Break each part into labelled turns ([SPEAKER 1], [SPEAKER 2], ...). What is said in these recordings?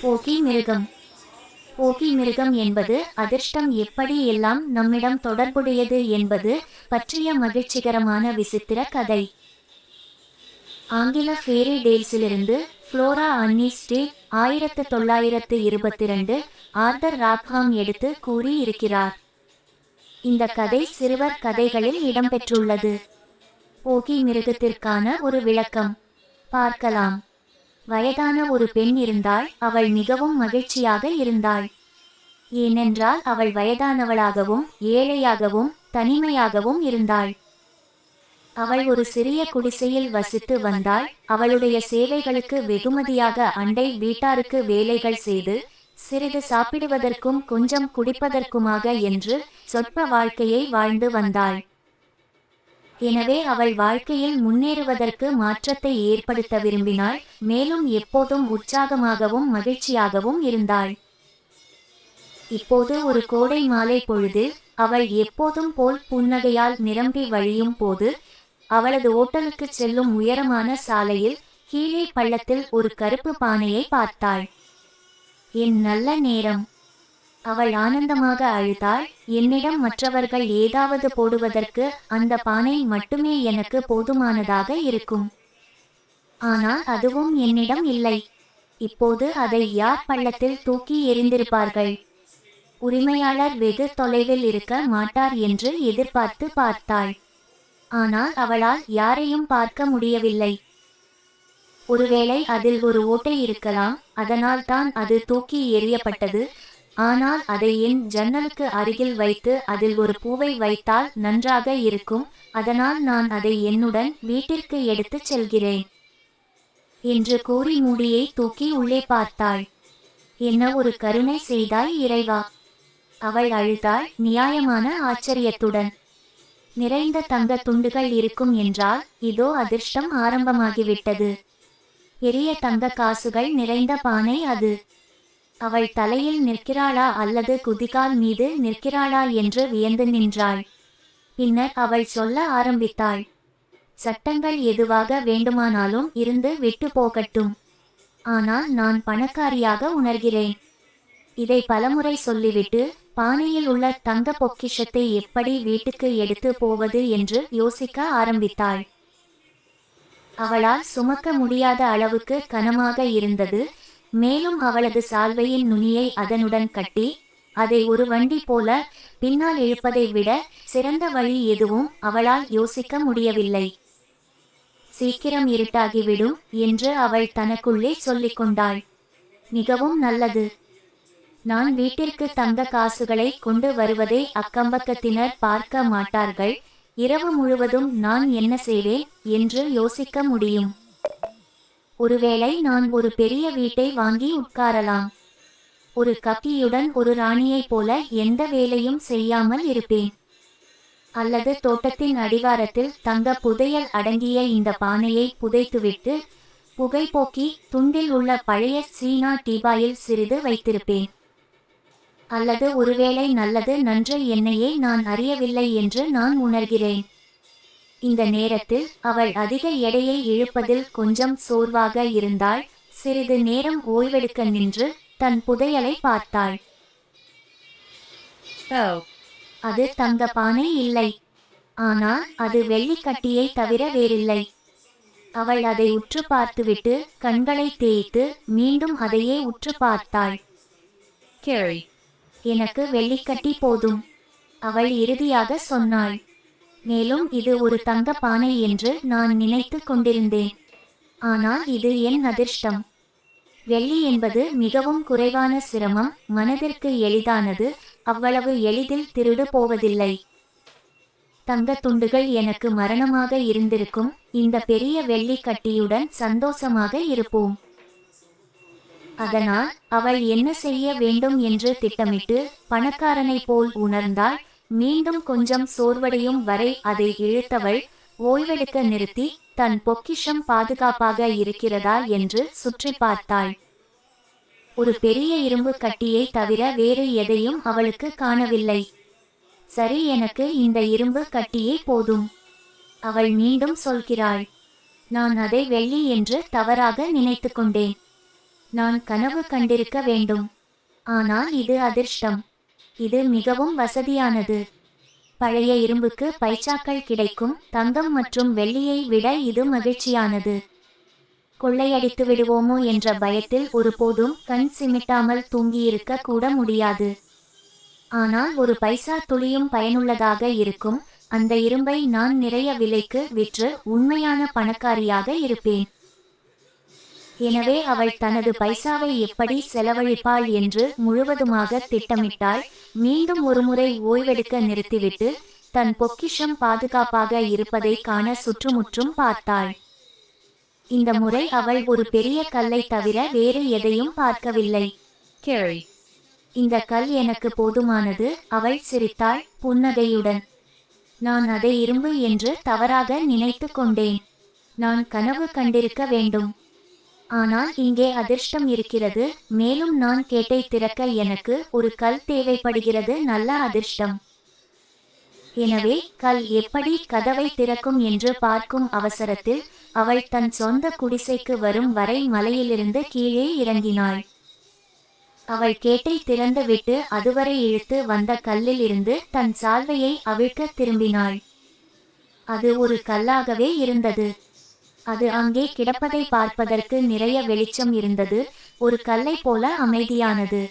[SPEAKER 1] போகி மிருகம். போகி மிருகம் என்பது அதிர்ஷ்டம் எப்படி எல்லாம் நம்மிடம் தொடர்புடையது என்பது பற்றிய மகிழ்ச்சிகரமான விசித்திர கதை. ஆங்கில ஃபேரி டேல்ஸிலிருந்து ஃப்ளோரா அன்னி ஸ்டீல் 1922 ஆர்தர் ராக்ஹாம் எடுத்து கூறி இருக்கிறார். இந்த கதை சிறுவர் கதைகளில் இடம்பெற்றுள்ளது. போகி மிருகத்திற்கான ஒரு விளக்கம் பார்க்கலாம். வயதான ஒரு பெண் இருந்தாள். அவள் மிகவும் மகிழ்ச்சியாக இருந்தாள். ஏனென்றால் அவள் வயதானவளாகவும் ஏழையாகவும் தனிமையாகவும் இருந்தாள். அவள் ஒரு சிறிய குடிசையில் வசித்து வந்தாள். அவளுடைய சேவைகளுக்கு வெகுமதியாக அண்டை வீட்டாருக்கு வேலைகள் செய்து சிறிது சாப்பிடுவதற்கும் கொஞ்சம் குடிப்பதற்குமாக என்று சொற்ப வாழ்க்கையை வாழ்ந்து வந்தாள். எனவே அவள் வாழ்க்கையில் முன்னேறுவதற்கு மாற்றத்தை ஏற்படுத்த விரும்பினாள். மேலும் எப்போதும் உற்சாகமாகவும் மகிழ்ச்சியாகவும் இருந்தாள். இப்போது ஒரு கோடை மாலை பொழுதில் அவள் எப்போதும் போல் புன்னகையால் நிரம்பி வழியும் போது அவளது ஓட்டலுக்கு செல்லும் உயரமான சாலையில் கீழே பள்ளத்தில் ஒரு கருப்பு பானையை பார்த்தாள். என் நல்ல நேரம்! அவள் ஆனந்தமாக அழுதாள். என்னிடம் மற்றவர்கள் ஏதாவது போடுவதற்கு அந்த பானை மட்டுமே எனக்கு போதுமானதாக இருக்கும். ஆனால் அதுவும் என்னிடம் இல்லை. இப்போது அதை யார் பள்ளத்தில் தூக்கி எறிந்திருப்பார்கள்? உரிமையாளர் வெகு தொலைவில் இருக்க மாட்டார் என்று எதிர்பார்த்து பார்த்தாள். ஆனால் அவளால் யாரையும் பார்க்க முடியவில்லை. ஒருவேளை அதில் ஒரு ஓட்டை இருக்கலாம். அதனால் தான் அது தூக்கி எறியப்பட்டது. ஆனால் அதை என் ஜன்னலுக்கு அருகில் வைத்து அதில் ஒரு பூவை வைத்தால் நன்றாக இருக்கும். அதனால் நான் அதை என்னுடன் வீட்டிற்கு எடுத்துச் செல்கிறேன் என்று கூறி மூடியை தூக்கி உள்ளே பார்த்தாள். என்ன ஒரு கருணை செய்தாய் இறைவா! அவள் அழுதாள் நியாயமான ஆச்சரியத்துடன். நிறைந்த தங்க துண்டுகள் இருக்கும் என்றால் இதோ அதிர்ஷ்டம் ஆரம்பமாகிவிட்டது. பெரிய தங்க காசுகள் நிறைந்த பானை அது. அவள் தலையில் நிற்கிறாளா அல்லது குதிகால் மீது நிற்கிறாளா என்று வியந்து நின்றாள். பின்னர் அவள் சொல்ல ஆரம்பித்தாள். சட்டங்கள் எதுவாக வேண்டுமானாலும் இருந்து விட்டு போகட்டும். ஆனால் நான் பணக்காரியாக உணர்கிறேன். இதை பலமுறை சொல்லிவிட்டு பானையில் உள்ள தங்க பொக்கிஷத்தை எப்படி வீட்டுக்கு எடுத்து போவது என்று யோசிக்க ஆரம்பித்தாள். அவளால் சுமக்க முடியாத அளவுக்கு கனமாக இருந்தது. மேலும் அவளது சால்வையின் நுனியை அதனுடன் கட்டி அதை ஒரு வண்டி போல பின்னால் இழுப்பதை விட சிறந்த வழி எதுவும் அவளால் யோசிக்க முடியவில்லை. சீக்கிரம் இருட்டாகிவிடும் என்று அவள் தனக்குள்ளே சொல்லிக் கொண்டாள். மிகவும் நல்லது. நான் வீட்டிற்கு தங்க காசுகளை கொண்டு வருவதை அக்கம்பக்கத்தினர் பார்க்க மாட்டார்கள். இரவு முழுவதும் நான் என்ன செய்வேன் என்று யோசிக்க முடியும். ஒருவேளை நான் ஒரு பெரிய வீட்டை வாங்கி உட்காரலாம். ஒரு கப்பியுடன் ஒரு ராணியைப் போல எந்த வேலையும் செய்யாமல் இருப்பேன். அல்லது தோட்டத்தின் அடிவாரத்தில் தங்க புதையல் அடங்கிய இந்த பானையை புதைத்துவிட்டு புகைப்போக்கி துண்டில் உள்ள பழைய சீனா டீபாயில் சிறிது வைத்திருப்பேன். அல்லது ஒருவேளை நல்லது நன்று என்னையே நான் அறியவில்லை என்று நான் உணர்கிறேன். இந்த நேரத்தில் அவள் அதிக எடையை இழுப்பதில் கொஞ்சம் சோர்வாக இருந்தாள். சிறிது நேரம் ஓய்வெடுக்க நின்று தன் புதையலை பார்த்தாள். அது தங்க பானை இல்லை. ஆனால் அது வெள்ளிக்கட்டியை தவிர வேறில்லை. அவள் அதை உற்று பார்த்துவிட்டு கண்களை தேய்த்து மீண்டும் அதையே உற்று பார்த்தாள். எனக்கு வெள்ளிக்கட்டி போதும், அவள் இறுதியாக சொன்னாள். மேலும் இது ஒரு தங்க பானை என்று நான் நினைத்து கொண்டிருந்தேன். ஆனால் இது என் அதிர்ஷ்டம். வெள்ளி என்பது மிகவும் குறைவான சிரமம். மனதிற்கு எளிதானது. அவ்வளவு எளிதில் திருடு போவதில்லை. தங்க துண்டுகள் எனக்கு மரணமாக இருந்திருக்கும். இந்த பெரிய வெள்ளி கட்டியுடன் சந்தோஷமாக இருப்போம். அதனால் அவள் என்ன செய்ய வேண்டும் என்று திட்டமிட்டு பணக்காரனை போல் உணர்ந்தாள். மீண்டும் கொஞ்சம் சோர்வடையும் வரை அதை இழுத்தவள் ஓய்வெடுக்க நிறுத்தி தன் பொக்கிஷம் பாதுகாப்பாக இருக்கிறதா என்று சுற்றி பார்த்தாள். ஒரு பெரிய இரும்பு கட்டியை தவிர வேறு எதையும் அவளுக்கு காணவில்லை. சரி, எனக்கு இந்த இரும்பு கட்டியே போதும். அவள் மீண்டும் சொல்கிறாள். நான் அதை வெள்ளி என்று தவறாக நினைத்து கொண்டேன். நான் கனவு கண்டிருக்க வேண்டும். ஆனால் இது அதிர்ஷ்டம். இது மிகவும் வசதியானது. பழைய இரும்புக்கு பைசாக்கள் கிடைக்கும். தங்கம் மற்றும் வெள்ளியை விட இது மகிழ்ச்சியானது. கொள்ளையடித்து விடுவோமோ என்ற பயத்தில் ஒருபோதும் கண் சிமிட்டாமல் தூங்கியிருக்க கூட முடியாது. ஆனால் ஒரு பைசா துளியும் பயனுள்ளதாக இருக்கும். அந்த இரும்பை நான் நிறைய விலைக்கு விற்று உண்மையான பணக்காரியாக இருப்பேன். எனவே அவள் தனது பைசாவை எப்படி செலவழிப்பாள் என்று முழுவதுமாக திட்டமிட்டாள். மீண்டும் ஒருமுறை ஓய்வெடுக்க நிறுத்திவிட்டு தன் பொக்கிஷம் பாதுகாப்பாக இருப்பதை காண சுற்றுமுற்றும் பார்த்தாள். இந்த முறை அவள் ஒரு பெரிய கல்லை தவிர வேறு எதையும் பார்க்கவில்லை.
[SPEAKER 2] Carrie.
[SPEAKER 1] இந்த கல் எனக்கு போதுமானது, அவள் சிரித்தாள் புன்னகையுடன். நான் அதை இரும்பு என்று தவறாக நினைத்து கொண்டேன். நான் கனவு கண்டிருக்க வேண்டும். ஆனால் இங்கே அதிர்ஷ்டம் இருக்கிறது. மேலும் நான் கேட்டை திறக்க எனக்கு ஒரு கல் தேவைப்படுகிறது. நல்ல அதிர்ஷ்டம். எனவே கல் எப்படி கதவை திறக்கும் என்று பார்க்கும் அவசரத்தில் அவள் தன் சொந்த குடிசைக்கு வரும் வரை மலையிலிருந்து கீழே இறங்கினாள். அவள் கேட்டை திறந்துவிட்டு அதுவரை இழுத்து வந்த கல்லில் இருந்து தன் சால்வையை அவிழ்க்க திரும்பினாள். அது ஒரு கல்லாகவே இருந்தது. அது அங்கே கிடப்பதை பார்ப்பதற்கு நிறைய வெளிச்சம் இருந்தது. ஒரு கல்லை போல அமைதியானது.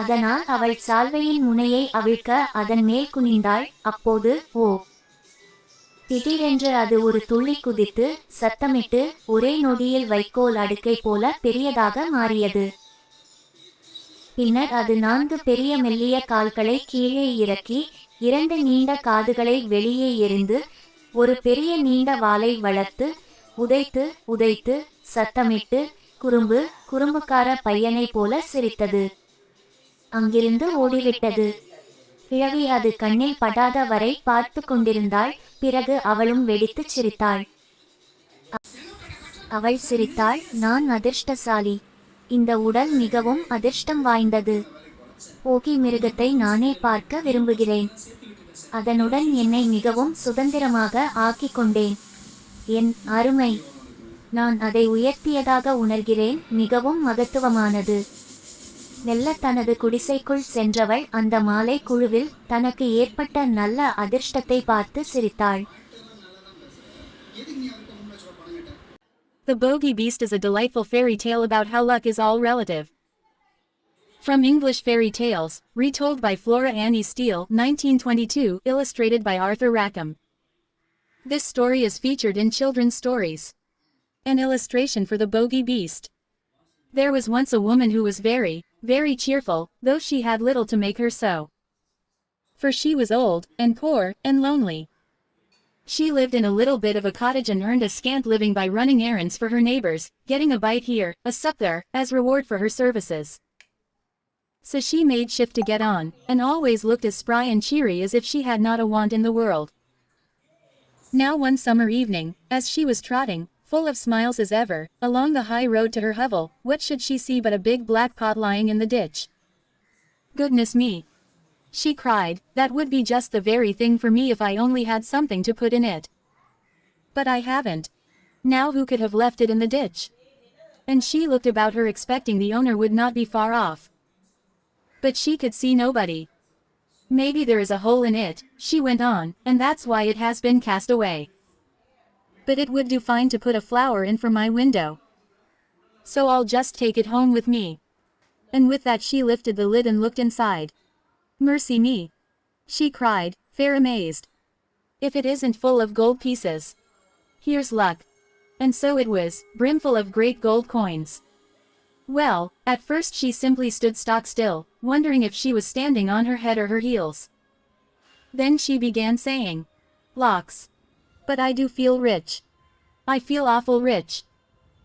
[SPEAKER 1] அதனால் அவள் சால்வையின் முனையை அவிழ்க்க அதன் மேல் குனிந்தாள். அப்போது ஓ, திடீரென்று அது ஒரு துள்ளி குதித்து சத்தமிட்டு ஒரே நொடியில் வைக்கோல் அடுக்கை போல பெரியதாக மாறியது. பின்னர் அது 4 பெரிய மெல்லிய கால்களை கீழே இறக்கி 2 நீண்ட காதுகளை வெளியே எறிந்து ஒரு பெரிய நீண்ட வாலை வளர்த்து உதைத்து உதைத்து சத்தமிட்டு குறும்புக்கார பையனை போல சிரித்தது. அங்கிருந்து ஓடிவிட்டது. கிழவி அது கண்ணில் படாத வரை பார்த்து கொண்டிருந்தாள். பிறகு அவளும் வெடித்து சிரித்தாள். அவள் சிரித்தாள், நான் அதிர்ஷ்டசாலி. இந்த உடல் மிகவும் அதிர்ஷ்டம் வாய்ந்தது. போகி மிருகத்தை நானே பார்க்க விரும்புகிறேன். அதனுடன் என்னை மிகவும் சுதந்திரமாக ஆக்கிக் கொண்டேன். என் அருமை. நான் அதை உயர்த்தியதாக உணர்கிறேன். மிகவும் மகத்துவமானது. மெல்ல தனது குடிசைக்குள் சென்றவள் அந்த மாலை குழுவில் தனக்கு ஏற்பட்ட நல்ல அதிர்ஷ்டத்தை பார்த்து சிரித்தாள்.
[SPEAKER 2] The Bogey Beast is a delightful fairy tale about how luck is all relative. From English Fairy Tales, retold by Flora Annie Steele, 1922, illustrated by Arthur Rackham. This story is featured in Children's Stories. An illustration for the Bogey Beast. There was once a woman who was very, very cheerful, though she had little to make her so. For she was old, and poor, and lonely. She lived in a little bit of a cottage and earned a scant living by running errands for her neighbors, getting a bite here, a sup there, as reward for her services. So she made shift to get on, and always looked as spry and cheery as if she had not a want in the world. Now one summer evening, as she was trotting, full of smiles as ever, along the high road to her hovel, what should she see but a big black pot lying in the ditch? Goodness me! She cried, that would be just the very thing for me if I only had something to put in it. But I haven't. Now who could have left it in the ditch? And she looked about her expecting the owner would not be far off. But she could see nobody. Maybe there is a hole in it, she went on, and that's why it has been cast away. But it would do fine to put a flower in for my window. So I'll just take it home with me. And with that she lifted the lid and looked inside. Mercy me! She cried, fair amazed. If it isn't full of gold pieces. Here's luck. And so it was, brimful of great gold coins. Well, at first she simply stood stock still, wondering if she was standing on her head or her heels. Then she began saying, "Locks. But I do feel rich. I feel awful rich."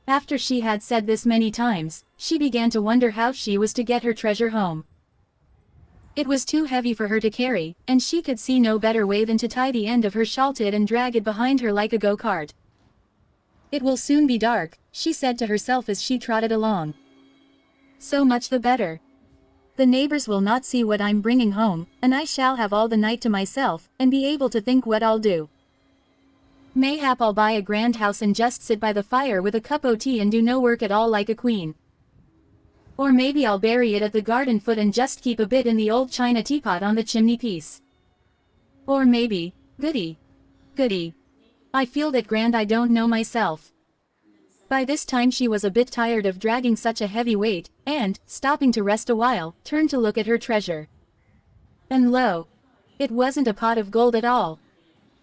[SPEAKER 2] After she had said this many times, she began to wonder how she was to get her treasure home. It was too heavy for her to carry, and she could see no better way than to tie the end of her shawl to it and drag it behind her like a go-kart. It will soon be dark, she said to herself as she trotted along. So much the better. The neighbors will not see what I'm bringing home, and I shall have all the night to myself, and be able to think what I'll do. Mayhap I'll buy a grand house and just sit by the fire with a cup o' tea and do no work at all like a queen. Or maybe I'll bury it at the garden foot and just keep a bit in the old china teapot on the chimney piece. Or maybe, goody. Goody. I feel that grand I don't know myself. By this time she was a bit tired of dragging such a heavy weight, and, stopping to rest a while, turned to look at her treasure. And lo! It wasn't a pot of gold at all.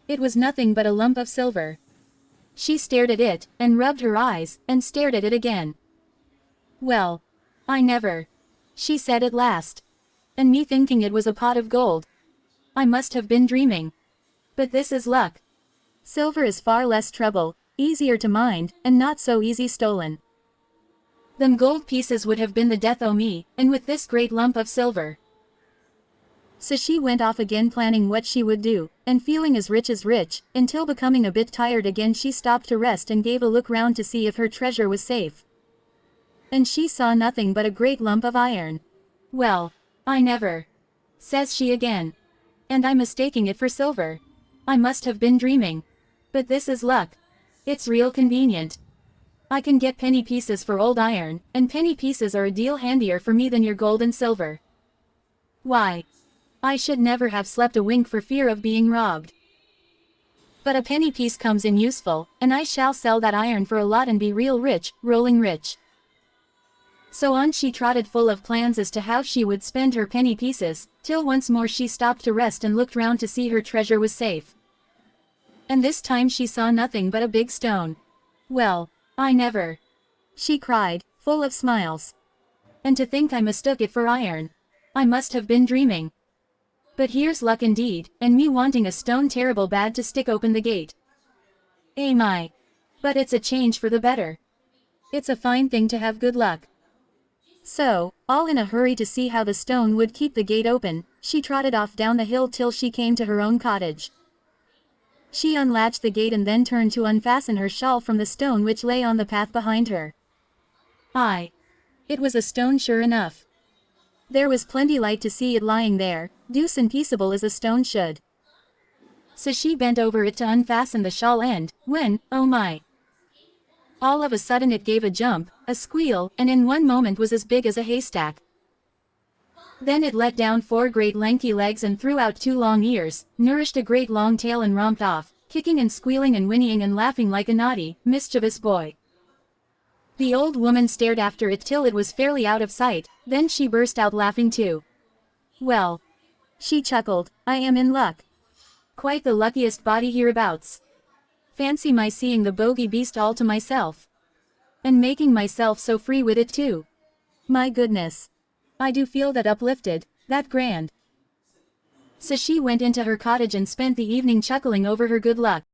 [SPEAKER 2] It was nothing but a lump of silver. She stared at it, and rubbed her eyes, and stared at it again. Well, I never, she said at last. And me thinking it was a pot of gold. I must have been dreaming. But this is luck. Silver is far less trouble, easier to mind, and not so easy stolen. Them gold pieces would have been the death o' me, and with this great lump of silver. So she went off again planning what she would do, and feeling as rich, until becoming a bit tired again she stopped to rest and gave a look round to see if her treasure was safe. And she saw nothing but a great lump of iron. Well, I never, says she again. And I'm mistaking it for silver. I must have been dreaming. But this is luck. It's real convenient. I can get penny pieces for old iron, and penny pieces are a deal handier for me than your gold and silver. Why, I should never have slept a wink for fear of being robbed. But a penny piece comes in useful, and I shall sell that iron for a lot and be real rich, rolling rich. So on she trotted full of plans as to how she would spend her penny pieces, till once more she stopped to rest and looked round to see her treasure was safe. And this time she saw nothing but a big stone. Well, I never, she cried, full of smiles. And to think I mistook it for iron. I must have been dreaming. But here's luck indeed, and me wanting a stone terrible bad to stick open the gate. Eh my! But it's a change for the better. It's a fine thing to have good luck. So, all in a hurry to see how the stone would keep the gate open, she trotted off down the hill till she came to her own cottage. She unlatched the gate and then turned to unfasten her shawl from the stone which lay on the path behind her. Aye! It was a stone sure enough. There was plenty light to see it lying there, douce and peaceable as a stone should. So she bent over it to unfasten the shawl end, when, oh my! All of a sudden it gave a jump, a squeal, and in one moment was as big as a haystack. Then it let down 4 great lanky legs and threw out 2 long ears, nourished a great long tail and romped off, kicking and squealing and whinnying and laughing like a naughty, mischievous boy. The old woman stared after it till it was fairly out of sight, then she burst out laughing too. Well, she chuckled, I am in luck. Quite the luckiest body hereabouts. Fancy my seeing the Bogey Beast all to myself. And making myself so free with it too. My goodness. I do feel that uplifted, that grand. So she went into her cottage and spent the evening chuckling over her good luck.